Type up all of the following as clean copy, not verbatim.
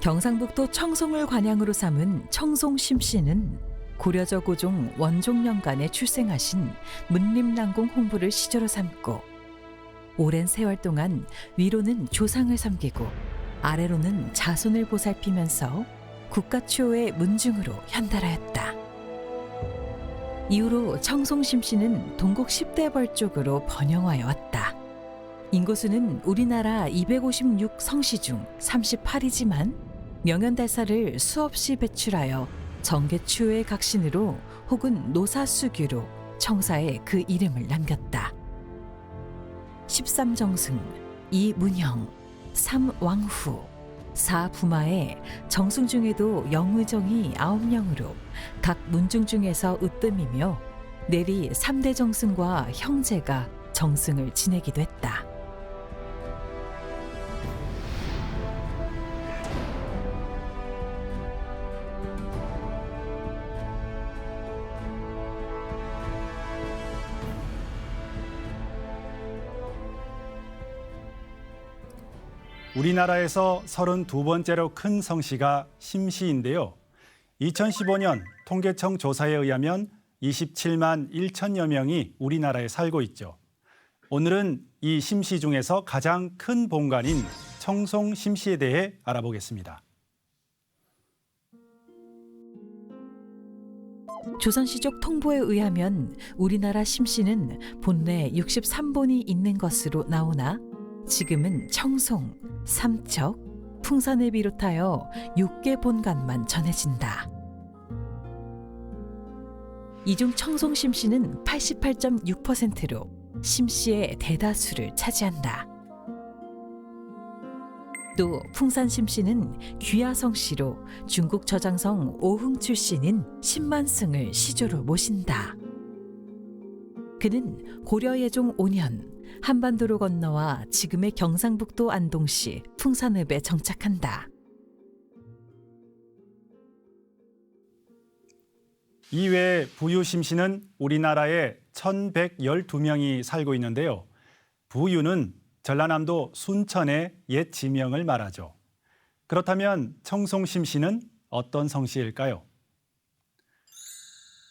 경상북도 청송을 관양으로 삼은 청송 심씨는 고려저 고종 원종년간에 출생하신 문림랑공 홍부를 시조로 삼고 오랜 세월 동안 위로는 조상을 섬기고 아래로는 자손을 보살피면서 국가 추호의 문중으로 현달하였다. 이후로 청송 심씨는 동국 10대 벌 쪽으로 번영하여 왔다. 인구수는 우리나라 256 성씨 중 38이지만 명연달사를 수없이 배출하여 정계추의 각신으로 혹은 노사수규로 청사에 그 이름을 남겼다. 13정승, 2문형, 3왕후, 4부마에 정승 중에도 영의정이 9명으로 각 문중 중에서 으뜸이며 내리 3대 정승과 형제가 정승을 지내기도 했다. 우리나라에서 32번째로 큰 성씨가 심씨인데요. 2015년 통계청 조사에 의하면 27만 1천여 명이 우리나라에 살고 있죠. 오늘은 이 심씨 중에서 가장 큰 본관인 청송 심씨에 대해 알아보겠습니다. 조선시족 통보에 의하면 우리나라 심씨는 본래 63본이 있는 것으로 나오나 지금은 청송, 삼척, 풍산을 비롯하여 6개 본관만 전해진다. 이 중 청송 심씨는 88.6%로 심씨의 대다수를 차지한다. 또 풍산 심씨는 귀하성씨로 중국 저장성 오흥 출신인 신만승을 시조로 모신다. 그는 고려 예종 5년 한반도로 건너와 지금의 경상북도 안동시 풍산읍에 정착한다. 이외에 부유심씨는 우리나라에 1112명이 살고 있는데요. 부유는 전라남도 순천의 옛 지명을 말하죠. 그렇다면 청송심씨는 어떤 성씨일까요?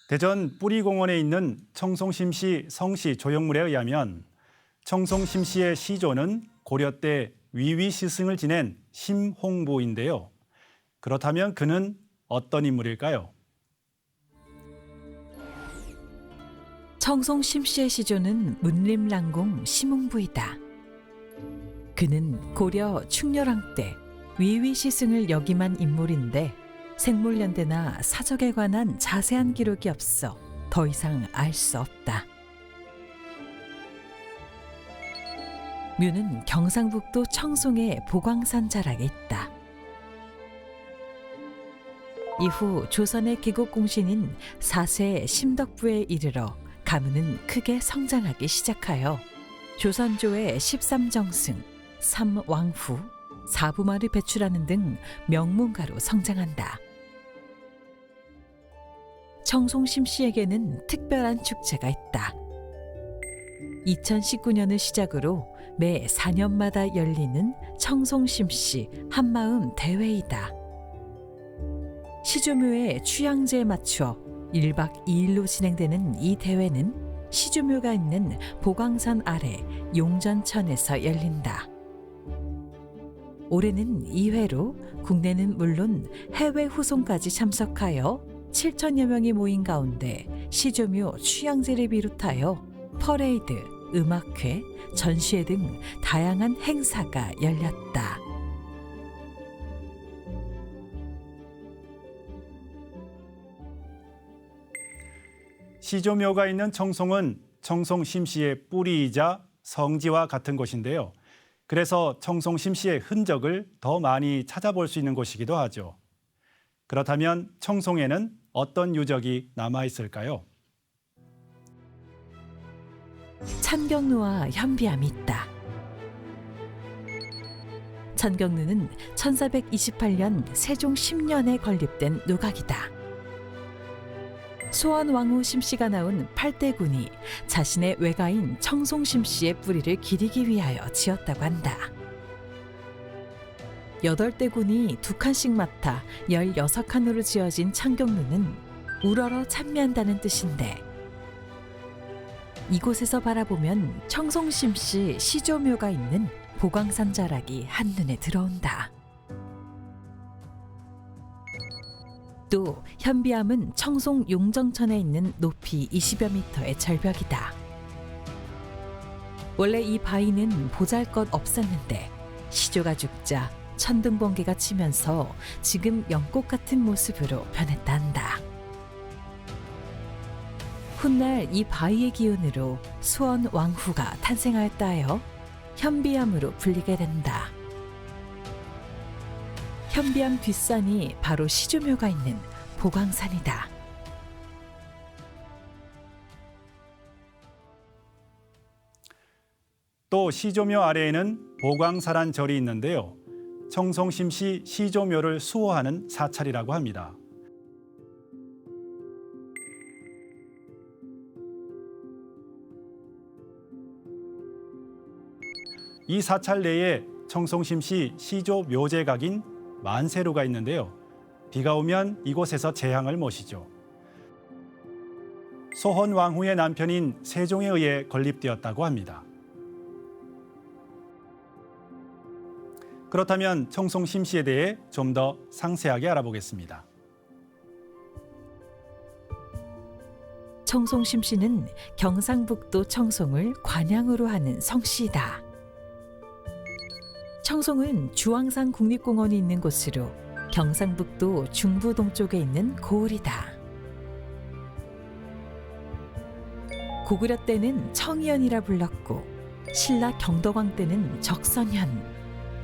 대전 뿌리공원에 있는 청송심씨 성씨 조형물에 의하면 청송심씨의 시조는 고려 때 위위시승을 지낸 심홍부인데요. 그렇다면 그는 어떤 인물일까요? 청송심씨의 시조는 문림랑공 심홍부이다. 그는 고려 충렬왕 때 위위시승을 역임한 인물인데 생물연대나 사적에 관한 자세한 기록이 없어 더 이상 알 수 없다. 묘는 경상북도 청송의 보광산 자락에 있다. 이후 조선의 기국공신인 4세 심덕부에 이르러 가문은 크게 성장하기 시작하여 조선조의 13정승, 3왕후, 4부마를 배출하는 등 명문가로 성장한다. 청송심씨에게는 특별한 축제가 있다. 2019년을 시작으로 매 4년마다 열리는 청송심씨 한마음 대회이다. 시조묘의 취향제에 맞춰 1박 2일로 진행되는 이 대회는 시조묘가 있는 보광산 아래 용전천에서 열린다. 올해는 2회로 국내는 물론 해외 후손까지 참석하여 7천여 명이 모인 가운데 시조묘 취향제를 비롯하여 퍼레이드, 음악회, 전시회 등 다양한 행사가 열렸다. 시조묘가 있는 청송은 청송심씨의 뿌리이자 성지와 같은 곳인데요. 그래서 청송심씨의 흔적을 더 많이 찾아볼 수 있는 곳이기도 하죠. 그렇다면 청송에는 어떤 유적이 남아있을까요? 찬경루와 현비암이 있다. 찬경루는 1428년 세종 10년에 건립된 누각이다. 소원왕후 심씨가 낳은 8대군이 자신의 외가인 청송심씨의 뿌리를 기리기 위하여 지었다고 한다. 8대군이 2칸씩 맡아 16칸으로 지어진 창경루는 우러러 찬미한다는 뜻인데, 이곳에서 바라보면 청송심씨 시조묘가 있는 보광산 자락이 한눈에 들어온다. 또 현비암은 청송 용정천에 있는 높이 20여 미터의 절벽이다. 원래 이 바위는 보잘것 없었는데 시조가 죽자 천둥번개가 치면서 지금 연꽃 같은 모습으로 변했다 한다. 훗날 이 바위의 기운으로 수원 왕후가 탄생하였다 하여 현비암으로 불리게 된다. 현비암 뒷산이 바로 시조묘가 있는 보광산이다. 또 시조묘 아래에는 보광사란 절이 있는데요. 청송심씨 시조묘를 수호하는 사찰이라고 합니다. 이 사찰 내에 청송심씨 시조 묘제각인 만세루가 있는데요. 비가 오면 이곳에서 재향을 모시죠. 소헌 왕후의 남편인 세종에 의해 건립되었다고 합니다. 그렇다면 청송심씨에 대해 좀 더 상세하게 알아보겠습니다. 청송심씨는 경상북도 청송을 관양으로 하는 성씨이다. 청송은 주황산 국립공원이 있는 곳으로 경상북도 중부 동쪽에 있는 고을이다. 고구려 때는 청이현이라 불렀고 신라 경덕왕 때는 적선현,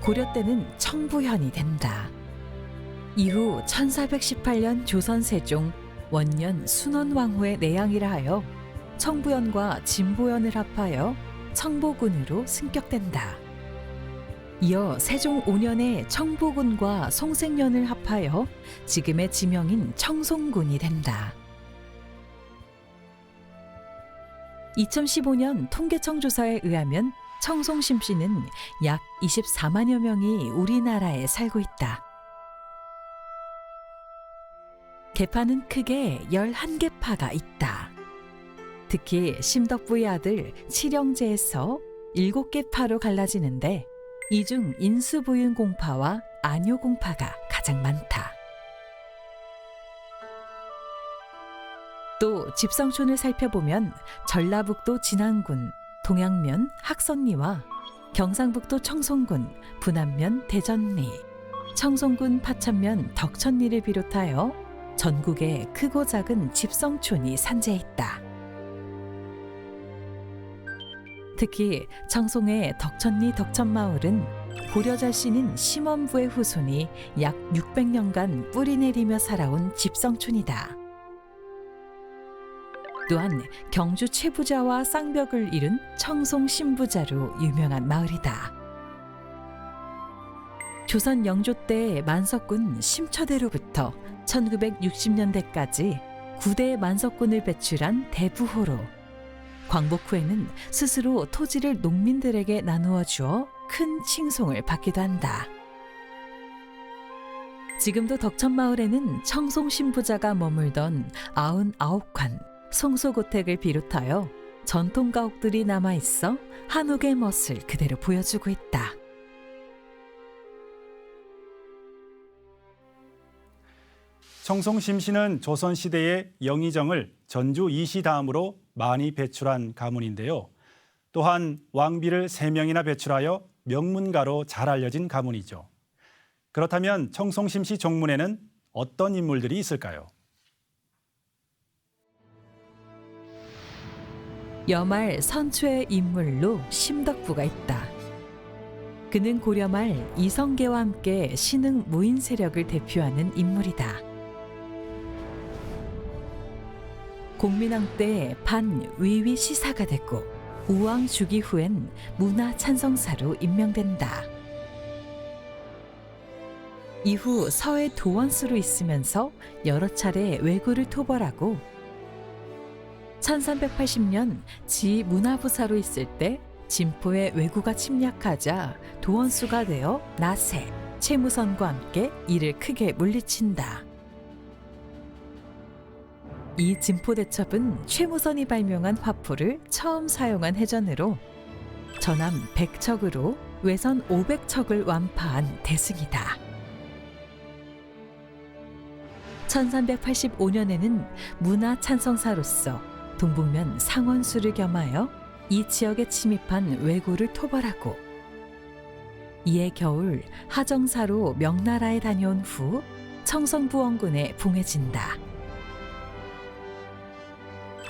고려 때는 청부현이 된다. 이후 1418년 조선 세종 원년 순원왕후의 내양이라 하여 청부현과 진보현을 합하여 청보군으로 승격된다. 이어 세종 5년에 청보군과 송생년을 합하여 지금의 지명인 청송군이 된다. 2015년 통계청 조사에 의하면 청송심씨는 약 24만여 명이 우리나라에 살고 있다. 계파는 크게 11계파가 있다. 특히 심덕부의 아들 칠영제에서 7계파로 갈라지는데 이 중 인수부윤공파와 안효공파가 가장 많다. 또 집성촌을 살펴보면 전라북도 진안군, 동양면 학선리와 경상북도 청송군, 분안면 대전리, 청송군 파천면 덕천리를 비롯하여 전국에 크고 작은 집성촌이 산재해 있다. 특히 청송의 덕천리 덕천마을은 고려절신인 심원부의 후손이 약 600년간 뿌리 내리며 살아온 집성촌이다. 또한 경주 최부자와 쌍벽을 이룬 청송 신부자로 유명한 마을이다. 조선 영조 때 만석군 심처대로부터 1960년대까지 9대 만석군을 배출한 대부호로 광복 후에는 스스로 토지를 농민들에게 나누어 주어 큰 칭송을 받기도 한다. 지금도 덕천마을에는 청송 신부자가 머물던 99칸 성소고택을 비롯하여 전통 가옥들이 남아있어 한옥의 멋을 그대로 보여주고 있다. 청송심씨는 조선시대의 영의정을 전주 이시 다음으로 많이 배출한 가문인데요. 또한 왕비를 3명이나 배출하여 명문가로 잘 알려진 가문이죠. 그렇다면 청송심씨 종문에는 어떤 인물들이 있을까요? 여말 선초의 인물로 심덕부가 있다. 그는 고려 말 이성계와 함께 신흥 무인 세력을 대표하는 인물이다. 공민왕 때 반위위 시사가 됐고 우왕 주기 후엔 문화 찬성사로 임명된다. 이후 서해 도원수로 있으면서 여러 차례 왜구를 토벌하고 1380년 지 문화부사로 있을 때 진포의 왜구가 침략하자 도원수가 되어 나세, 최무선과 함께 이를 크게 물리친다. 이 진포대첩은 최무선이 발명한 화포를 처음 사용한 해전으로 전함 100척으로 외선 500척을 완파한 대승이다. 1385년에는 문화 찬성사로서 동북면 상원수를 겸하여 이 지역에 침입한 왜구를 토벌하고 이에 겨울 하정사로 명나라에 다녀온 후 청성부 원군에 봉해진다.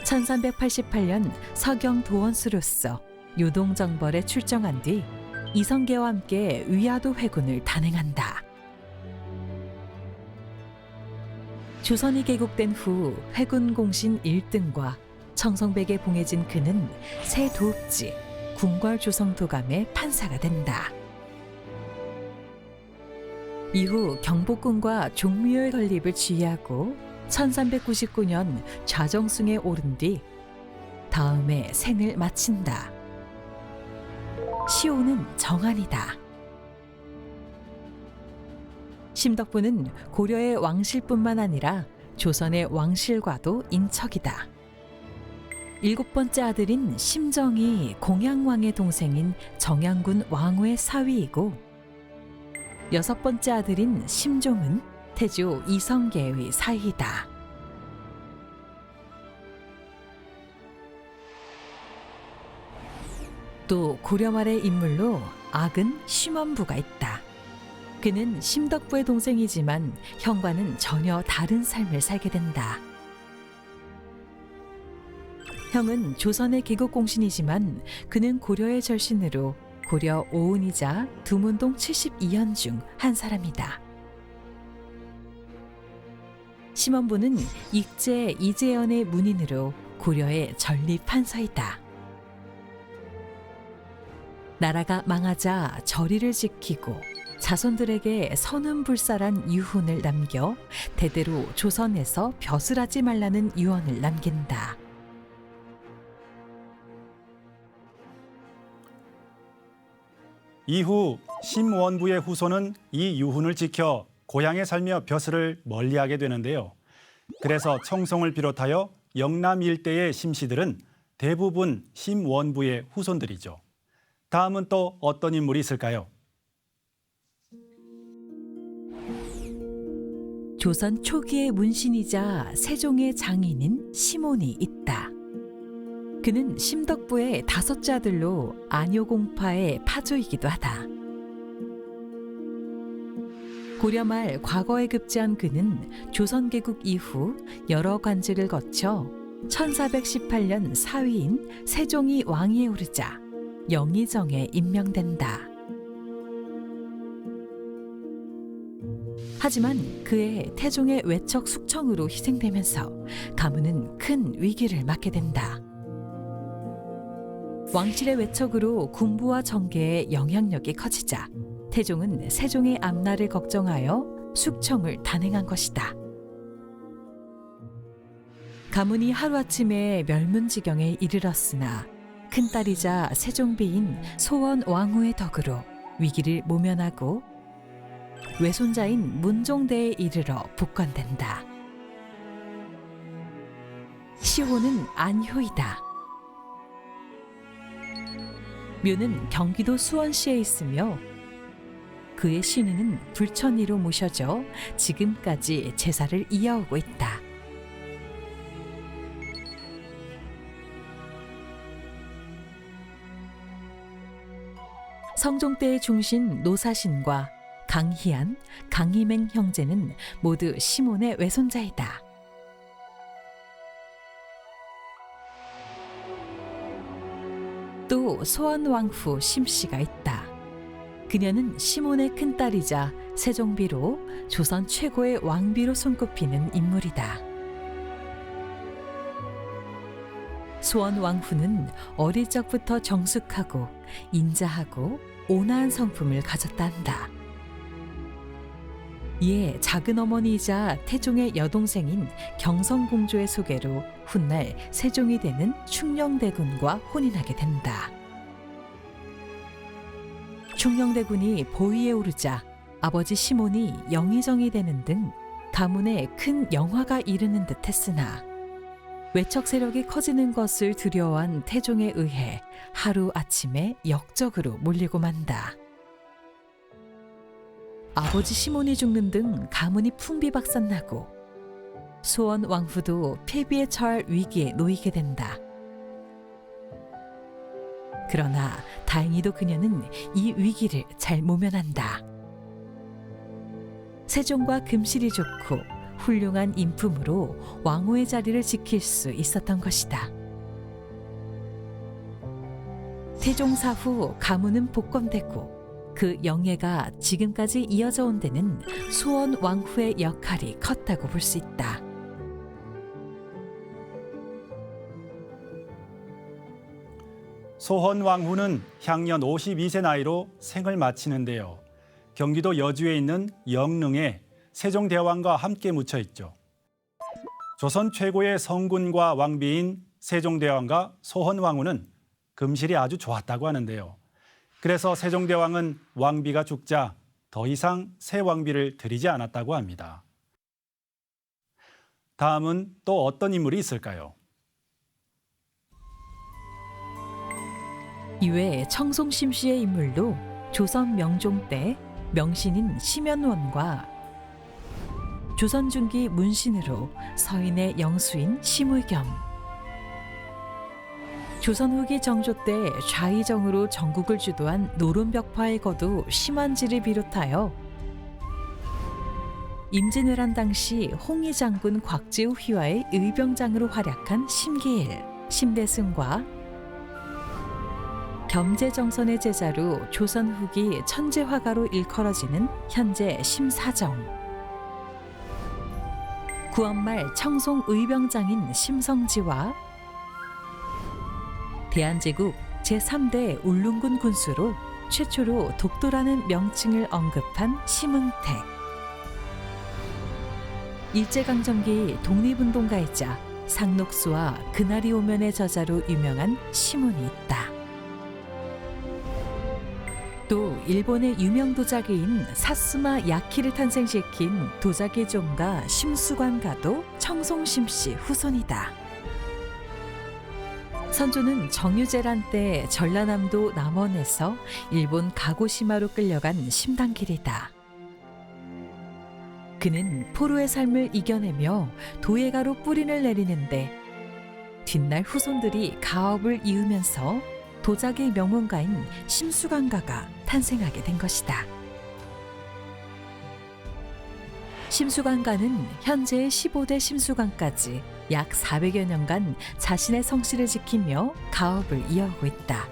1388년 서경 도원수로서 요동정벌에 출정한 뒤 이성계와 함께 위화도 회군을 단행한다. 조선이 개국된 후 회군 공신 1등과 청성백에 봉해진 그는 새 도읍지 궁궐조성도감의 판사가 된다. 이후 경복궁과 종묘의 건립을 지휘하고 1399년 좌정승에 오른 뒤 다음에 생을 마친다. 시호는 정한이다. 심덕부는 고려의 왕실뿐만 아니라 조선의 왕실과도 인척이다. 7번째 아들인 심정이 공양왕의 동생인 정양군 왕후의 사위이고 6번째 아들인 심종은 태조 이성계의 사위이다. 또 고려 말의 인물로 악은 심원부가 있다. 그는 심덕부의 동생이지만 형과는 전혀 다른 삶을 살게 된다. 형은 조선의 개국공신이지만 그는 고려의 절신으로 고려 오은이자 두문동 72연 중 한 사람이다. 심원부는 익제 이재연의 문인으로 고려의 전리판서이다. 나라가 망하자 절의를 지키고 자손들에게 선음불사란 유훈을 남겨 대대로 조선에서 벼슬하지 말라는 유언을 남긴다. 이후 심원부의 후손은 이 유훈을 지켜 고향에 살며 벼슬을 멀리하게 되는데요. 그래서 청송을 비롯하여 영남 일대의 심씨들은 대부분 심원부의 후손들이죠. 다음은 또 어떤 인물이 있을까요? 조선 초기의 문신이자 세종의 장인인 심온이 있다. 그는 심덕부의 5째 아들로 안효공파의 파조이기도 하다. 고려 말 과거에 급제한 그는 조선 개국 이후 여러 관직을 거쳐 1418년 사위인 세종이 왕위에 오르자 영의정에 임명된다. 하지만 그의 태종의 외척 숙청으로 희생되면서 가문은 큰 위기를 맞게 된다. 왕실의 외척으로 군부와 정계의 영향력이 커지자 태종은 세종의 앞날을 걱정하여 숙청을 단행한 것이다. 가문이 하루아침에 멸문지경에 이르렀으나 큰딸이자 세종비인 소원 왕후의 덕으로 위기를 모면하고 외손자인 문종대에 이르러 복권된다. 시호는 안효이다. 묘는 경기도 수원시에 있으며 그의 신인은 불천리로 모셔져 지금까지 제사를 이어오고 있다. 성종 때의 중신 노사신과 강희안, 강희맹 형제는 모두 시몬의 외손자이다. 또 소원왕후 심씨가 있다. 그녀는 시몬의 큰딸이자 세종비로 조선 최고의 왕비로 손꼽히는 인물이다. 소원왕후는 어릴 적부터 정숙하고 인자하고 온화한 성품을 가졌다 한다. 이에 작은 어머니이자 태종의 여동생인 경성공주의 소개로 훗날 세종이 되는 충녕대군과 혼인하게 된다. 충녕대군이 보위에 오르자 아버지 시몬이 영의정이 되는 등 가문에 큰 영화가 이르는 듯 했으나 외척 세력이 커지는 것을 두려워한 태종에 의해 하루아침에 역적으로 몰리고 만다. 아버지 시몬이 죽는 등 가문이 풍비박산나고 소원 왕후도 폐비에 처할 위기에 놓이게 된다. 그러나 다행히도 그녀는 이 위기를 잘 모면한다. 세종과 금실이 좋고 훌륭한 인품으로 왕후의 자리를 지킬 수 있었던 것이다. 태종 사후 가문은 복권되고 그 영예가 지금까지 이어져 온 데는 소원 왕후의 역할이 컸다고 볼 수 있다. 소헌 왕후는 향년 52세 나이로 생을 마치는데요. 경기도 여주에 있는 영릉에 세종대왕과 함께 묻혀 있죠. 조선 최고의 성군과 왕비인 세종대왕과 소헌 왕후는 금실이 아주 좋았다고 하는데요. 그래서 세종대왕은 왕비가 죽자 더 이상 새 왕비를 들이지 않았다고 합니다. 다음은 또 어떤 인물이 있을까요? 이외에 청송 심씨의 인물로 조선 명종 때 명신인 심연원과 조선 중기 문신으로 서인의 영수인 심의겸, 조선 후기 정조 때 좌의정으로 전국을 주도한 노론벽파의 거두 심한지를 비롯하여 임진왜란 당시 홍위 장군 곽지우 휘하의 의병장으로 활약한 심기일, 심대승과 겸재정선의 제자로 조선 후기 천재화가로 일컬어지는 현재 심사정, 구원말 청송 의병장인 심성지와 대한제국 제3대 울릉군 군수로 최초로 독도라는 명칭을 언급한 심응택, 일제강점기 독립운동가이자 상록수와 그날이 오면의 저자로 유명한 시문이 있다. 또 일본의 유명 도자기인 사스마 야키를 탄생시킨 도자기 종가 심수관가도 청송심씨 후손이다. 선조는 정유재란 때 전라남도 남원에서 일본 가고시마로 끌려간 심당길이다. 그는 포로의 삶을 이겨내며 도예가로 뿌리를 내리는데 뒷날 후손들이 가업을 이으면서 도자기 명문가인 심수관가가 탄생하게 된 것이다. 심수관가는 현재의 15대 심수관까지 약 400여 년간 자신의 성씨를 지키며 가업을 이어오고 있다.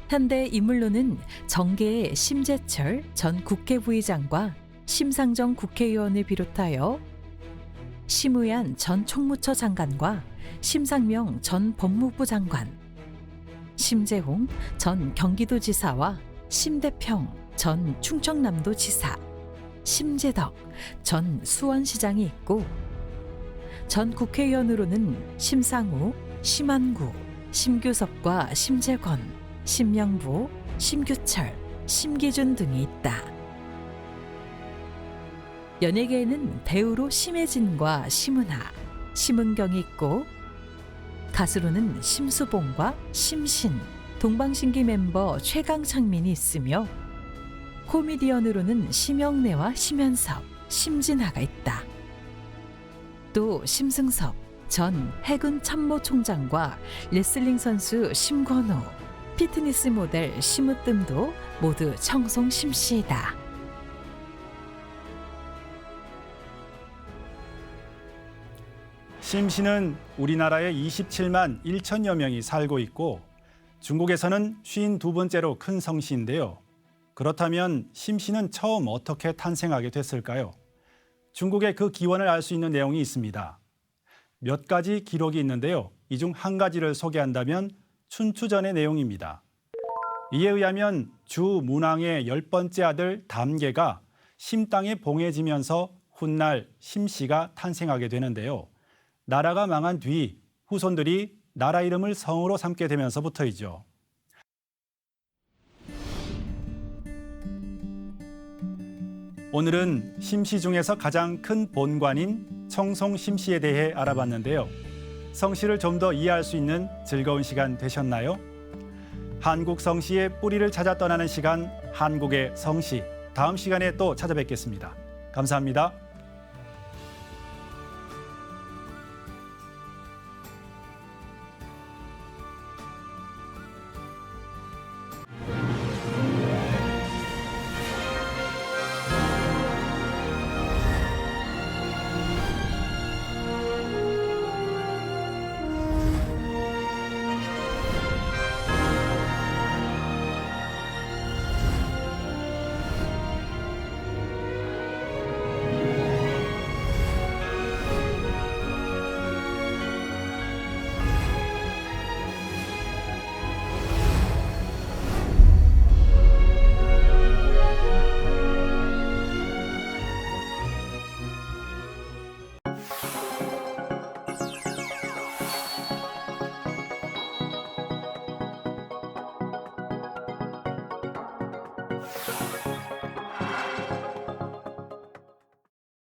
현대 인물로는 정계의 심재철 전 국회부의장과 심상정 국회의원을 비롯하여 심의안 전 총무처 장관과 심상명 전 법무부 장관, 심재홍 전 경기도지사와 심대평 전 충청남도 지사, 심재덕 전 수원시장이 있고 전 국회의원으로는 심상우, 심한구, 심규섭과 심재권, 심명부, 심규철, 심기준 등이 있다. 연예계에는 배우로 심혜진과 심은하, 심은경이 있고 가수로는 심수봉과 심신, 동방신기 멤버 최강창민이 있으며 코미디언으로는 심영래와 심현섭, 심진하가 있다. 또 심승섭 전 해군 참모총장과 레슬링 선수 심건호, 피트니스 모델 심으뜸도 모두 청송 심씨이다. 심씨는 우리나라에 27만 1천여 명이 살고 있고 중국에서는 52번째로 큰 성씨인데요. 그렇다면 심씨는 처음 어떻게 탄생하게 됐을까요? 중국의 그 기원을 알 수 있는 내용이 있습니다. 몇 가지 기록이 있는데요. 이 중 한 가지를 소개한다면 춘추전의 내용입니다. 이에 의하면 주 문왕의 10번째 아들 담계가 심 땅에 봉해지면서 훗날 심씨가 탄생하게 되는데요. 나라가 망한 뒤 후손들이 나라 이름을 성으로 삼게 되면서부터이죠. 오늘은 심시 중에서 가장 큰 본관인 청송 심시에 대해 알아봤는데요. 성씨를 좀 더 이해할 수 있는 즐거운 시간 되셨나요? 한국 성씨의 뿌리를 찾아 떠나는 시간, 한국의 성씨. 다음 시간에 또 찾아뵙겠습니다. 감사합니다.